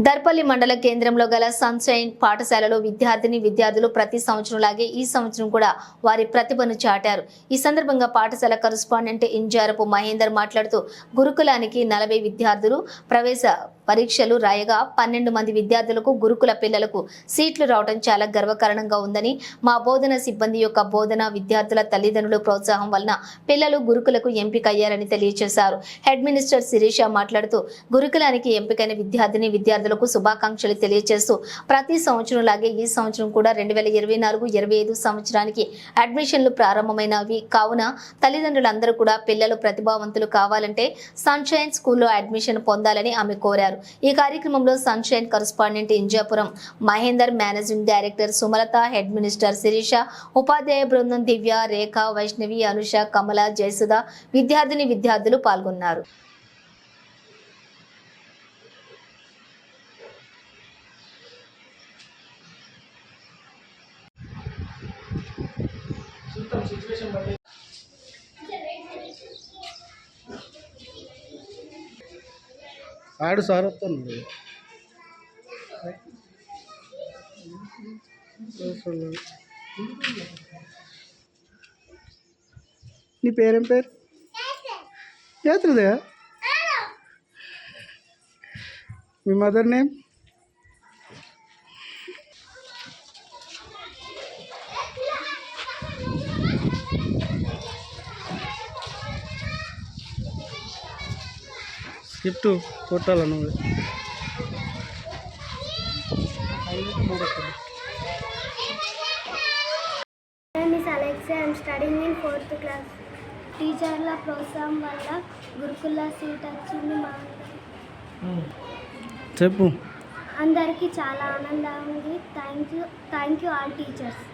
దర్పల్లి మండల కేంద్రంలో గల సన్షైన్ పాఠశాలలో విద్యార్థులు ప్రతి సంవత్సరంలాగే ఈ సంవత్సరం కూడా వారి ప్రతిభను చాటారు. ఈ సందర్భంగా పాఠశాల కరెస్పాండెంట్ ఇంజారపు మహేందర్ మాట్లాడుతూ గురుకులానికి 40 విద్యార్థులు ప్రవేశ పరీక్షలు రాయగా 12 మంది విద్యార్థులకు గురుకుల పిల్లలకు సీట్లు రావడం చాలా గర్వకారణంగా ఉందని, మా బోధన సిబ్బంది యొక్క బోధన విద్యార్థుల తల్లిదండ్రుల ప్రోత్సాహం వలన పిల్లలు గురుకులకు ఎంపికయ్యారని తెలియజేశారు. హెడ్ మినిస్టర్ శిరీష మాట్లాడుతూ గురుకులానికి ఎంపికైన విద్యార్థులకు శుభాకాంక్షలు తెలియజేస్తూ ప్రతి సంవత్సరం లాగే ఈ సంవత్సరం కూడా 2024-25 సంవత్సరానికి అడ్మిషన్లు ప్రారంభమైనవి కావున తల్లిదండ్రులందరూ కూడా పిల్లలు ప్రతిభావంతులు కావాలంటే సన్షైన్ స్కూల్లో అడ్మిషన్ పొందాలని ఆమె కోరారు. ఈ కార్యక్రమంలో sunshine correspondent Injapuram Mahender, managing director Sumalatha, head minister Sirisha, ఉపాధ్యాయ బృందం దివ్య, రేఖ, వైష్ణవి, అనుష, కమల, జయసుధ, విద్యార్థులు పాల్గొన్నారు. ఆడు సార్ వస్తాను నీ పేరేం పేరు? చేతులుదే. మీ మదర్ నేమ్? స్క్రిప్ట్ కొట్టాల నువ్వు. Miss Alexa, I am studying in 4th class. టీచర్ల ప్రోత్సాహం వల్ల గురుకుల సీట్ వచ్చింది. మా చెప్పు. అందరికీ చాలా ఆనందంగా ఉంది. Thank you all teachers.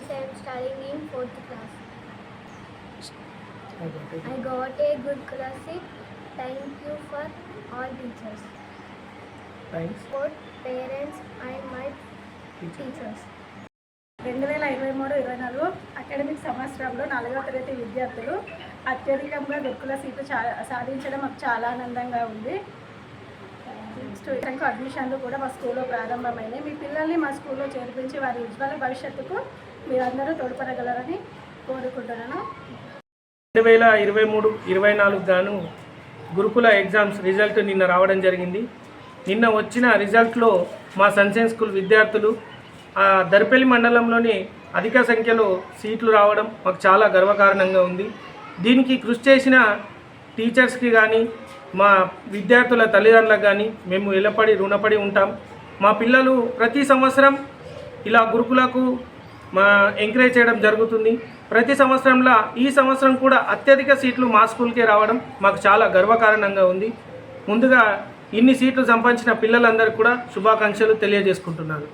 I am studying in 4th class. I got a good class seat. Thank you for all teachers. Thanks. For parents and my teachers. 2023-24 academic సంవత్సరంలో 4వ తరగతి విద్యార్థులు అత్యధికంగా గురుకుల సీటు సాధించడం మాకు చాలా ఆనందంగా ఉంది. నెక్స్ట్ అడ్మిషన్లు కూడా మా స్కూల్లో ప్రారంభమైనాయి. మీ పిల్లల్ని మా స్కూల్లో చేర్పించి వారి ఉజ్వల భవిష్యత్తుకు మీరందరూ తోడ్పడగలరని కోరుకుంటున్నాను. 2023-24 గాను గురుకుల ఎగ్జామ్స్ రిజల్ట్ నిన్న రావడం జరిగింది. నిన్న వచ్చిన రిజల్ట్లో మా సన్షైన్ స్కూల్ విద్యార్థులు దర్పల్లి మండలంలోని అధిక సంఖ్యలో సీట్లు రావడం మాకు చాలా గర్వకారణంగా ఉంది. దీనికి కృషి చేసిన టీచర్స్కి కానీ మా విద్యార్థుల తల్లిదండ్రులకు కానీ మేము ఎల్లపడి రుణపడి ఉంటాం. మా పిల్లలు ప్రతి సంవత్సరం ఇలా గురుకులకు ఎంకరేజ్ చేయడం జరుగుతుంది. ప్రతి సంవత్సరంలో ఈ సంవత్సరం కూడా అత్యధిక సీట్లు మా స్కూల్కే రావడం మాకు చాలా గర్వకారణంగా ఉంది. ముందుగా ఇన్ని సీట్లు సంపాదించిన పిల్లలందరికీ కూడా శుభాకాంక్షలు తెలియజేసుకుంటున్నాను.